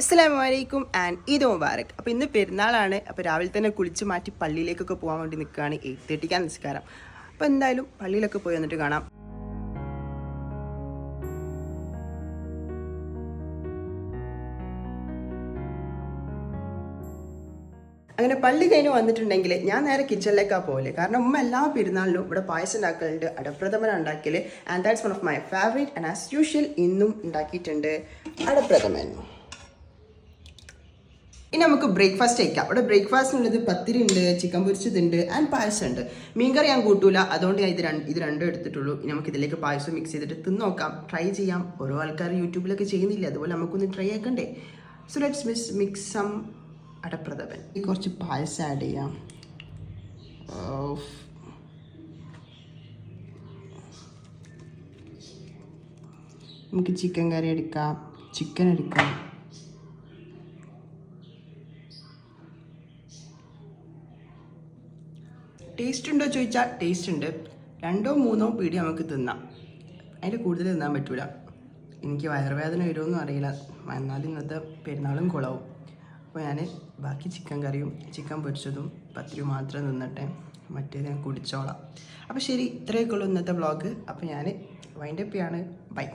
അസ്സലാമു അലൈക്കും ആൻഡ് ഈദ് മുബാറക്. അപ്പോൾ ഇന്ന് പെരുന്നാളാണ്. അപ്പോൾ രാവിലെ തന്നെ കുളിച്ച് മാറ്റി പള്ളിയിലേക്കൊക്കെ പോകാൻ വേണ്ടി നിൽക്കുകയാണ്. 8:30 നിസ്കാരം. അപ്പോൾ എന്തായാലും പള്ളിയിലൊക്കെ പോയി വന്നിട്ട് കാണാം. അങ്ങനെ പള്ളി കഴിഞ്ഞ് വന്നിട്ടുണ്ടെങ്കിൽ ഞാൻ നേരെ കിച്ചണിലേക്കാണ് പോകല്. കാരണം ഉമ്മ എല്ലാ പെരുന്നാളിലും ഇവിടെ പായസം ഉണ്ടാക്കലുണ്ട്, അടപ്രഥമൻ ഉണ്ടാക്കൽ. And that's one of my favourite. And as usual ഇന്നും ഉണ്ടാക്കിയിട്ടുണ്ട് അടപ്രഥമൻ. ഇനി നമുക്ക് ബ്രേക്ക്ഫാസ്റ്റ് കഴിക്കാം. ഇവിടെ ബ്രേക്ക്ഫാസ്റ്റിനുള്ളത് പത്തിരി ഉണ്ട്, ചിക്കൻ പൊരിച്ചതുണ്ട് ആൻഡ് പായസം ഉണ്ട്. മീൻകറി ഞാൻ കൂട്ടൂല, അതുകൊണ്ട് ഞാൻ ഇത് രണ്ടും എടുത്തിട്ടുള്ളൂ. ഇനി നമുക്ക് ഇതിലേക്ക് പായസം മിക്സ് ചെയ്തിട്ട് തിന്ന് നോക്കാം, ട്രൈ ചെയ്യാം. ഓരോ ആൾക്കാർ യൂട്യൂബിലൊക്കെ ചെയ്യുന്നില്ല, അതുപോലെ നമുക്കൊന്ന് ട്രൈ ആക്കണ്ടേ. So let's mix some adapradhaman. ഈ കുറച്ച് പായസം ആഡ് ചെയ്യാം. നമുക്ക് ചിക്കൻ കറി എടുക്കാം, ചിക്കൻ എടുക്കാം. ടേസ്റ്റ് ഉണ്ടോ ചോദിച്ചാൽ ടേസ്റ്റ് ഉണ്ട്. 2-3 പീടി നമുക്ക് തിന്നാം, അതിൻ്റെ കൂടുതൽ തിന്നാൻ പറ്റൂല. എനിക്ക് വയറുവേദന വരുമോയെന്നും അറിയില്ല, എന്നാലും ഇന്നത്തെ പെരുന്നാളും കുളവും. അപ്പോൾ ഞാൻ ബാക്കി ചിക്കൻ കറിയും ചിക്കൻ പൊരിച്ചതും പത്തിരിയും മാത്രം തിന്നട്ടെ, മറ്റേത് ഞാൻ കുടിച്ചോളാം. അപ്പോൾ ശരി, ഇത്രയൊക്കെ ഉള്ളൂ ഇന്നത്തെ വ്ളോഗ്. അപ്പോൾ ഞാൻ വൈൻഡപ്പ് ചെയ്യാണ്. ബൈ.